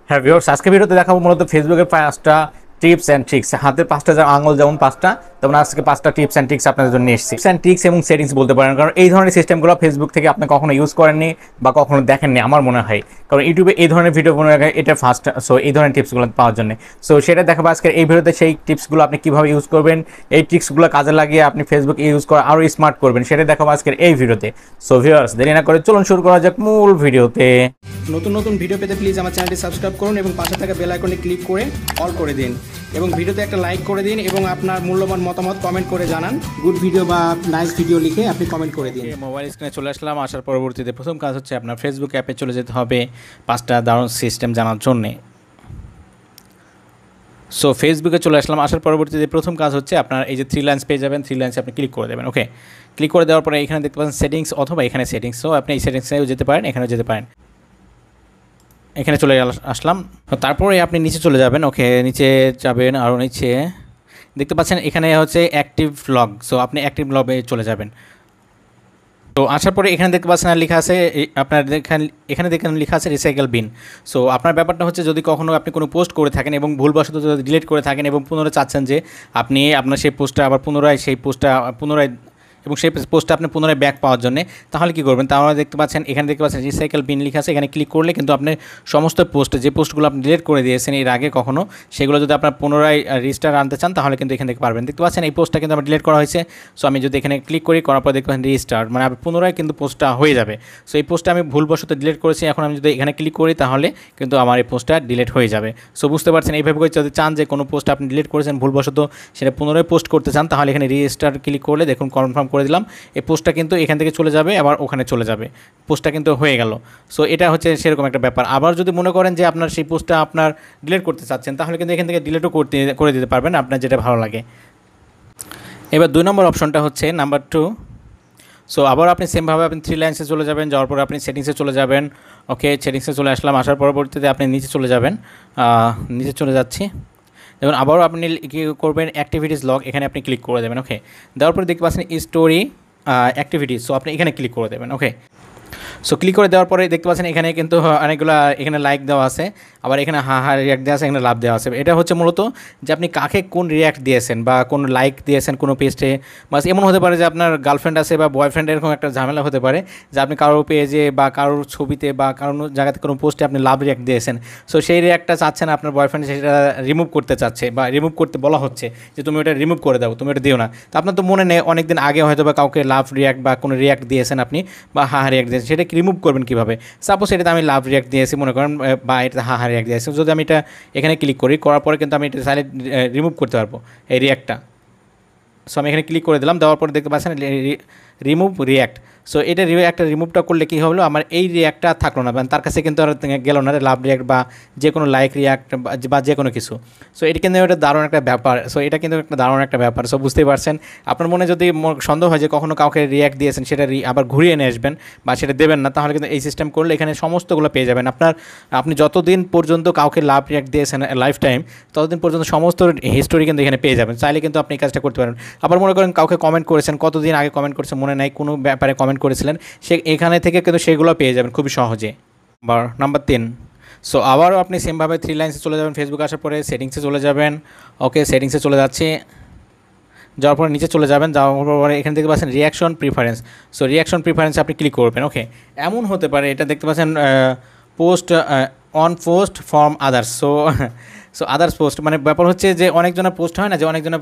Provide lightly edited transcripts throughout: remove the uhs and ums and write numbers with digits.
হ্যাঁ ভিউয়ার্স, আজকে ভিডিওতে দেখাবো মূলত ফেসবুকের 5টা টিপস অ্যান্ড ট্রিক্স। হাতের 5টা আঙুল যেমন 5টা, তেমন আজকে 5টা টিপস অ্যান্ড ট্রিক্স আপনাদের জন্য এসেছি। টিপস অ্যান্ড ট্রিক্স এবং সেটিংস বলতে পারেন, কারণ এই ধরনের সিস্টেমগুলো ফেসবুক থেকে আপনি কখনো ইউজ করেননি বা কখনো দেখেননি আমার মনে হয়, কারণ ইউটিউবে এই ধরনের ভিডিও কোনো জায়গায় এটা ফার্স্ট। সো এই ধরনের টিপসগুলো পাওয়ার জন্য সো সেটা দেখাবো আজকের এই ভিডিওতে। সেই টিপসগুলো আপনি কীভাবে ইউজ করবেন, এই ট্রিক্সগুলো কাজে লাগিয়ে আপনি ফেসবুক ইউজ করা আরও স্মার্ট করবেন, সেটা দেখাবো আজকের এই ভিডিওতে। সো ভিউয়ার্স, দেরি না করে চলুন শুরু করা যাক মূল ভিডিওতে। নতুন নতুন ভিডিও পেতে প্লিজ আমার চ্যানেলটি সাবস্ক্রাইব করুন এবং পাশে থাকা বেল আইকনে ক্লিক করে অল করে দিন এবং ভিডিওতে একটা লাইক করে দিন এবং আপনার মূল্যবান মতামত কমেন্ট করে জানান। গুড ভিডিও বা নাইস ভিডিও লিখে আপনি কমেন্ট করে দিন। মোবাইল স্ক্রিনে চলে আসলাম। আসার পরবর্তীতে প্রথম কাজ হচ্ছে আপনার ফেসবুক অ্যাপে চলে যেতে হবে 5টা দারুণ সিস্টেম জানার জন্যে। সো ফেসবুকে চলে আসলাম। আসার পরবর্তীতে প্রথম কাজ হচ্ছে আপনার এই যে 3 লাইন্স পেয়ে যাবেন, 3 লাইন্সে আপনি ক্লিক করে দেবেন। ওকে, ক্লিক করে দেওয়ার পরে এখানে দেখতে পাচ্ছেন সেটিংস, অথবা এখানে সেটিংস। সো আপনি এই সেটিংসেও যেতে পারেন, এখানেও যেতে পারেন। এখানে চলে আসলাম। তারপরে আপনি নিচে চলে যাবেন। ওকে, নিচে যাবেন, আরও নিচে দেখতে পাচ্ছেন এখানে হচ্ছে অ্যাক্টিভ লগ। সো আপনি অ্যাক্টিভ লগে চলে যাবেন। তো আসার পরে এখানে দেখতে পাচ্ছেন লেখা আছে, আপনার এখানে দেখেন লেখা আছে রিসাইকেল বিন। সো আপনার ব্যাপারটা হচ্ছে, যদি কখনো আপনি কোনো পোস্ট করে থাকেন এবং ভুলবশত যদি ডিলিট করে থাকেন এবং পুনরায় চাচ্ছেন যে আপনি আপনার সেই পোস্টটা আবার পুনরায় এবং সেই পোস্টটা আপনি পুনরায় ব্যাক পাওয়ার জন্য, তাহলে কী করবেন? তাহলে দেখতে পাচ্ছেন এখানে দেখতে পাচ্ছেন রিসাইকেল বিন লেখা আছে। এখানে ক্লিক করলে কিন্তু আপনি সমস্ত যে পোস্টগুলো আপনি ডিলিট করে দিয়েছেন এর আগে কখনো, সেগুলো যদি আপনার পুনরায় রিস্টার আনতে চান তাহলে কিন্তু এখান থেকে পারবেন। দেখতে পাচ্ছেন এই পোস্টটা কিন্তু আমার ডিলিট করা হয়েছে। সো আমি যদি এখানে ক্লিক করি, করার পর দেখতে পাচ্ছেন রিস্টার্ট, মানে পুনরায় কিন্তু পোস্টটা হয়ে যাবে। সো এই পোস্টটা আমি ভুলবশত ডিলিট করেছি, এখন আমি যদি এখানে ক্লিক করি তাহলে কিন্তু আমার এই পোস্টটা ডিলিট হয়ে যাবে। সো বুঝতে পারছেন, এইভাবে করে যদি চান যে কোনো পোস্ট আপনি ডিলিট করেছেন ভুলবশত, সেটা পুনরায় পোস্ট করতে চান, তাহলে এখানে রিস্টার্ট ক্লিক করলে দেখুন কনফার্ম করে দিলাম, এই পোস্টটা কিন্তু এখান থেকে চলে যাবে, আবার ওখানে চলে যাবে, পোস্টটা কিন্তু হয়ে গেল। সো এটা হচ্ছে সেরকম একটা ব্যাপার। আবার যদি মনে করেন যে আপনার সেই পোস্টটা আপনার ডিলিট করতে চাচ্ছেন, তাহলে কিন্তু এখান থেকে ডিলিটও করে দিতে পারবেন, আপনার যেটা ভালো লাগে। এবার 2 নম্বর অপশনটা হচ্ছে নাম্বার 2। সো আবার আপনি সেমভাবে আপনি 3 লাইন্সে চলে যাবেন, যাওয়ার পর আপনি সেটিংসে চলে যাবেন। ওকে, সেটিংসে চলে আসলাম। আসার পরবর্তীতে আপনি নিচে চলে যাবেন, নিচে চলে যাচ্ছি। এবং আবারও আপনি কী করবেন, অ্যাক্টিভিটিস লগ, এখানে আপনি ক্লিক করে দেবেন। ওকে, দেওয়ার পরে দেখতে পাচ্ছেন স্টোরি অ্যাক্টিভিটিস। সো আপনি এখানে ক্লিক করে দেবেন। ওকে, সো ক্লিক করে দেওয়ার পরে দেখতে পাচ্ছেন এখানে কিন্তু অনেকগুলো এখানে লাইক দেওয়া আছে, আবার এখানে রিয়াক্ট দেওয়া আছে, এখানে লাভ দেওয়া আছে। এটা হচ্ছে মূলত যে আপনি কাকে কোন রিয়াক্ট দিয়েছেন বা কোন লাইক দিয়েছেন কোনো পেজে। বাস এমন হতে পারে যে আপনার গার্লফ্রেন্ড আছে বা বয়ফ্রেন্ড, এরকম একটা ঝামেলা হতে পারে যে আপনি কারোর পেজে বা কারোর ছবিতে বা কারোর জায়গাতে কোনো পোস্টে আপনি লাভ রিয়াক্ট দিয়েছেন। সো সেই রিয়াক্টটা চাচ্ছেন আপনার বয়ফ্রেন্ড সেটা রিমুভ করতে চাচ্ছে বা রিমুভ করতে বলা হচ্ছে যে তুমি ওটা রিমুভ করে দাও, তুমি ওটা দিও না। তো আপনার তো মনে নেই অনেক দিন আগে হয়তো বা কাউকে লাভ রিয়াক্ট বা কোনো রিয়াক্ট দিয়েছেন আপনি, বা রিয়াক্ট দিয়েছেন, সেটা রিমুভ করবেন কীভাবে? সাপোজ এটাতে আমি লাভ রিয়াক্ট দিয়েছি মনে করেন, বা এটাতে রিয়াক্ট দিয়েছি। যদি আমি এটা এখানে ক্লিক করি, করার পরে কিন্তু আমি এটা চাইলে রিমুভ করতে পারবো এই রিয়াক্টটা। সো আমি এখানে ক্লিক করে দিলাম, দেওয়ার পরে দেখতে পাচ্ছেন রিমুভ রিয়াক্ট। সো এটা একটা রিমুভটা করলে কী হলো, আমার এই রিয়াক্টটা থাকলো না, তার কাছে কিন্তু আর গেল না লাভ রিয়াক্ট বা যে কোনো লাইক রিয়াক্ট বা যে কোনো কিছু। সো এটা কিন্তু একটা দারুণ একটা ব্যাপার। সো এটা কিন্তু একটা দারুণ একটা ব্যাপার। সো বুঝতেই পারছেন, আপনার মনে যদি সন্দেহ হয় যে কখনো কাউকে রিয়াক্ট দিয়েছেন, সেটা আবার ঘুরিয়ে নিয়ে আসবেন বা সেটা দেবেন না, তাহলে কিন্তু এই সিস্টেম করলে এখানে সমস্তগুলো পেয়ে যাবেন। আপনি যতদিন পর্যন্ত কাউকে লাভ রিয়াক্ট দিয়েছেন লাইফ টাইম, ততদিন পর্যন্ত সমস্ত হিস্টোরি কিন্তু এখানে পেয়ে যাবেন। চাইলে কিন্তু আপনি এই কাজটা করতে পারেন। আবার মনে করেন কাউকে কমেন্ট করেছেন, কতদিন আগে কমেন্ট করেছেন মনে নাই, কোনো ব্যাপারে কমেন্ট করেছিলেন, এখানে থেকে কিন্তু সেগুলো পেয়ে যাবেন খুবই সহজে। নাম্বার 3। সো আবারও আপনি সেমভাবে 3 লাইন্সে চলে যাবেন। ফেসবুক আসার পরে সেটিংসে চলে যাবেন। ওকে, সেটিংসে চলে যাচ্ছি, যাওয়ার পরে নিচে চলে যাবেন, যাওয়ার পরে এখানে দেখতে পাচ্ছেন রিয়াকশন প্রিফারেন্স। সো রিয়াকশন প্রিফারেন্সে আপনি ক্লিক করবেন। ওকে, এমন হতে পারে এটা দেখতে পাচ্ছেন post on post from others. So others post মানে ব্যাপার হচ্ছে যে অনেকজনের পোস্ট হয় না, যে অনেকজনের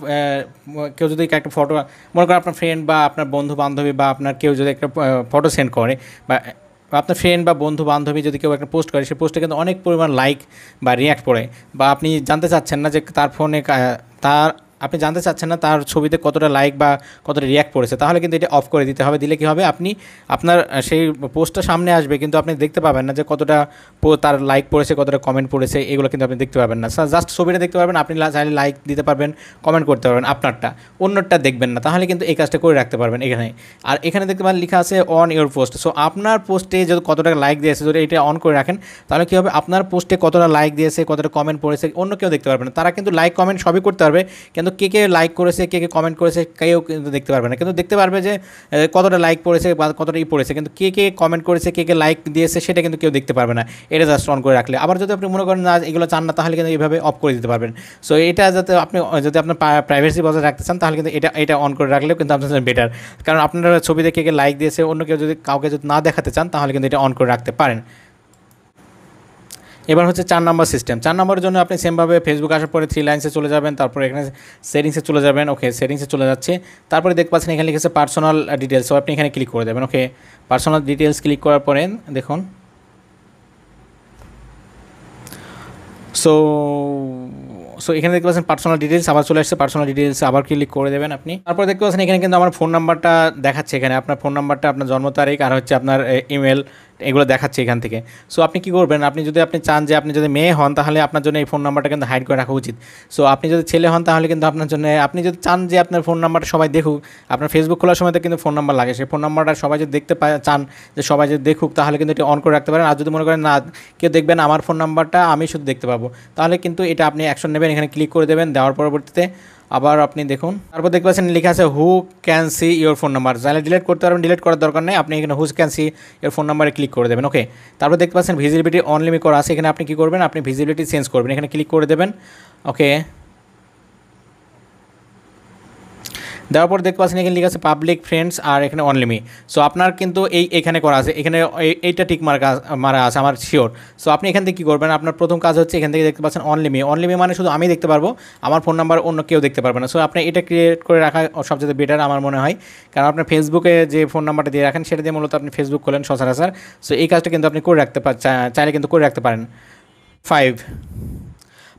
কেউ যদি একটা ফটো, মনে করেন আপনার ফ্রেন্ড বা আপনার বন্ধু বান্ধবী বা আপনার কেউ যদি একটা ফটো সেন্ড করে, বা আপনার ফ্রেন্ড বা বন্ধু বান্ধবী যদি কেউ একটা পোস্ট করে, সেই পোস্টে কিন্তু অনেক পরিমাণ লাইক বা রিয়াক্ট পড়ে, বা আপনি জানতে চাচ্ছেন না যে তার ফোনে আপনি জানতে চাচ্ছেন না তার ছবিতে কতটা লাইক বা কতটা রিয়াক্ট পড়েছে, তাহলে কিন্তু এটা অফ করে দিতে হবে। দিলে কী হবে, আপনার সেই পোস্টটা সামনে আসবে কিন্তু আপনি দেখতে পাবেন না যে কতটা তার লাইক পড়েছে, কতটা কমেন্ট পড়েছে, এগুলো কিন্তু আপনি দেখতে পাবেন না। জাস্ট ছবিটা দেখতে পারবেন, আপনি চাইলে লাইক দিতে পারবেন, কমেন্ট করতে পারবেন আপনারটা, অন্যটা দেখবেন না। তাহলে কিন্তু এই কাজটা করে রাখতে পারবেন এখানে। আর এখানে দেখতে পাবেন লেখা আছে অন ইউর পোস্ট। সো আপনার পোস্টে যদি কতটা লাইক দিয়েছে, যদি এটা অন করে রাখেন, তাহলে কী হবে, আপনার পোস্টে কতটা লাইক দিয়েছে, কতটা কমেন্ট পড়েছে, অন্য কেউ দেখতে পারবে না। তারা কিন্তু লাইক কমেন্ট সবই করতে পারবে, কিন্তু কে লাইক করেছে, কে কমেন্ট করেছে কেউ কিন্তু দেখতে পারবে না, কিন্তু দেখতে পারবে যে কতটা লাইক পড়েছে বা কতটা পড়েছে, কিন্তু কে কমেন্ট করেছে, কে লাইক দিয়েছে সেটা কিন্তু কেউ দেখতে পারবে না। এটা জাস্ট অন করে রাখলে। আবার যদি আপনি মনে করেন না এগুলো চান না, তাহলে কিন্তু এইভাবে অফ করে দিতে পারবেন। সো এটা যাতে আপনি যদি আপনার প্রাইভেসি বজায় রাখতে চান, তাহলে কিন্তু এটা অন করে রাখলেও কিন্তু আপনার জন্য বেটার। কারণ আপনার ছবিতে কে লাইক দিয়েছে অন্য কেউ যদি কাউকে যদি না দেখাতে চান, তাহলে কিন্তু এটা অন করে রাখতে পারেন। এবার হচ্ছে 4 নম্বর সিস্টেম। 4 নম্বরের জন্য আপনি সেমভাবে ফেসবুক আসার পরে 3 লাইনসে চলে যাবেন, তারপরে এখানে সেটিংসে চলে যাবেন। ওকে, সেটিংসে চলে যাচ্ছে, তারপরে দেখতে পাচ্ছেন এখানে লিখেছে পার্সোনাল ডিটেলস। সো আপনি এখানে ক্লিক করে দেবেন। ওকে, পার্সোনাল ডিটেলস ক্লিক করার পরে দেখুন, সো এখানে দেখতে পাচ্ছেন পার্সোনাল ডিটেলস আবার চলে আসছে। পার্সোনাল ডিটেলস আবার ক্লিক করে দেবেন আপনি। তারপর দেখতে পাচ্ছেন এখানে কিন্তু আমার ফোন নাম্বারটা দেখাচ্ছে। এখানে আপনার ফোন নাম্বারটা, আপনার জন্ম তারিখ আর হচ্ছে আপনার ইমেল, এগুলো দেখাচ্ছে এখান থেকে। সো আপনি কী করবেন, আপনি চান যে আপনি যদি মেয়ে হন, তাহলে আপনার জন্য এই ফোন নাম্বারটা কিন্তু হাইড করে রাখা উচিত। সো আপনি যদি ছেলে হন, তাহলে কিন্তু আপনার জন্য, আপনি যদি চান যে আপনার ফোন নাম্বারটা সবাই দেখুক, আপনার ফেসবুক খোলার সময় তো কিন্তু ফোন নাম্বার লাগে, সেই ফোন নাম্বারটা সবাই যদি দেখতে চান যে সবাই যদি দেখুক, তাহলে কিন্তু এটা অন করে রাখতে পারেন। আর যদি মনে করেন না কেউ দেখবেন আমার ফোন নাম্বারটা আমি শুধু দেখতে পাবো, তাহলে কিন্তু এটা আপনি অ্যাকশন নেবেন। এখানে ক্লিক করে দেবেন, দেওয়ার পরবর্তীতে আবার আপনি দেখুন, তারপর দেখতে পাচ্ছেন লেখা আছে who can see your phone number. চাইলে ডিলিট করতে পারবেন, ডিলিট করার দরকার নেই, আপনি এখানে who can see your phone নাম্বারে ক্লিক করে দেবেন। ওকে, তারপর দেখতে পাচ্ছেন ভিজিবিলিটি অনলিমিট করা আছে। এখানে আপনি কী করবেন, আপনি ভিজিবিলিটি চেঞ্জ করবেন, এখানে ক্লিক করে দেবেন। ওকে, দেওয়ার পর দেখতে পাচ্ছেন এখানে লেখা আছে পাবলিক ফ্রেন্ডস আর এখানে অনলিমি। সো আপনার কিন্তু এইখানে করা আছে, এখানে এইটা টিক মারা আছে আমার শিওর। সো আপনি এখান থেকে কী করবেন, আপনার প্রথম কাজ হচ্ছে এখান থেকে দেখতে পাচ্ছেন অনলিমি মানে শুধু আমি দেখতে পারবো, আমার ফোন নাম্বার অন্য কেউ দেখতে পারবে না। সো আপনি এটা ক্রিয়েট করে রাখা সবচেয়ে বেটার আমার মনে হয়, কারণ আপনার ফেসবুকে যে ফোন নাম্বারটা দিয়ে রাখেন সেটা দিয়ে মূলত আপনি ফেসবুক খোলেন সচরাচর। সো এই কাজটা কিন্তু আপনি করে রাখতে চাইলে কিন্তু করে রাখতে পারেন।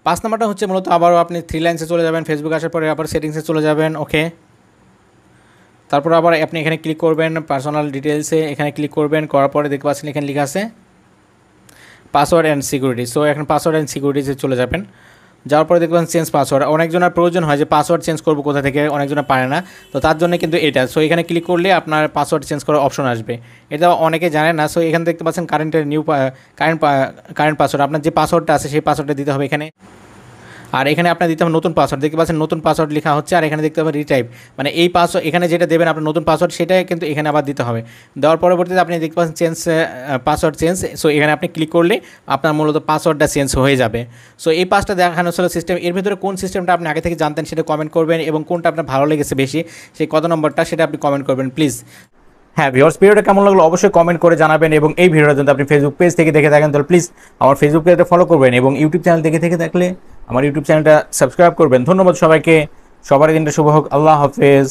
5 নাম্বারটা হচ্ছে মূলত আবারও আপনি 3 লাইনসে চলে যাবেন, ফেসবুক আসার পরে আবার সেটিংসে চলে যাবেন। ওকে, তারপর আবার আপনি এখানে ক্লিক করবেন পার্সোনাল ডিটেলসে, এখানে ক্লিক করবেন, করার পরে দেখতে পাচ্ছেন এখানে লেখা আছে পাসওয়ার্ড অ্যান্ড সিকিউরিটি। সো এখন পাসওয়ার্ড অ্যান্ড সিকিউরিটিতে চলে যাবেন। যাওয়ার পরে দেখবেন চেঞ্জ পাসওয়ার্ড। অনেকজনের প্রয়োজন হয় যে পাসওয়ার্ড চেঞ্জ করবো কোথা থেকে, অনেকজনের পারে না, তো তার জন্য কিন্তু এটা। সো এখানে ক্লিক করলে আপনার পাসওয়ার্ড চেঞ্জ করার অপশন আসবে, এটা অনেকে জানে না। সো এখানে দেখতে পাচ্ছেন কারেন্ট পাসওয়ার্ড, আপনার যে পাসওয়ার্ডটা আছে সেই পাসওয়ার্ডটা দিতে হবে এখানে। আর এখানে আপনার দিতে হবে নতুন পাসওয়ার্ড, দেখতে পাচ্ছেন নতুন পাসওয়ার্ড লেখা হচ্ছে। আর এখানে দেখতে হবে রিটাইপ, মানে এই পাসওয়ার্ড এখানে যেটা দেবেন আপনার নতুন পাসওয়ার্ড, সেটাই কিন্তু এখানে আবার দিতে হবে। দেওয়ার পরবর্তীতে আপনি দেখতে পাচ্ছেন পাসওয়ার্ড চেঞ্জ। সো এখানে আপনি ক্লিক করলে আপনার মূলত পাসওয়ার্ডটা চেঞ্জ হয়ে যাবে। সো এই পাঁচটা দেখানো ছিল সিস্টেম। এর ভিতরে কোন সিস্টেমটা আপনি আগে থেকে জানতেন সেটা কমেন্ট করবেন, এবং কোনটা আপনার ভালো লেগেছে বেশি, সেই কত নম্বরটা সেটা আপনি কমেন্ট করবেন প্লিজ। হ্যাঁ ভিউয়ার্স, ভিডিওটা কেমন লাগলো অবশ্যই কমেন্ট করে জানাবেন, এবং এই ভিডিওটা যদি আপনি ফেসবুক পেজ থেকে দেখে থাকেন তাহলে প্লিজ আমার ফেসবুক পেজটা ফলো করবেন, এবং ইউটিউব চ্যানেল থেকে থাকলে আমার ইউটিউব চ্যানেলটা সাবস্ক্রাইব করবেন। ধন্যবাদ সবাইকে, সবার দিনটা শুভ হোক। আল্লাহ হাফেজ।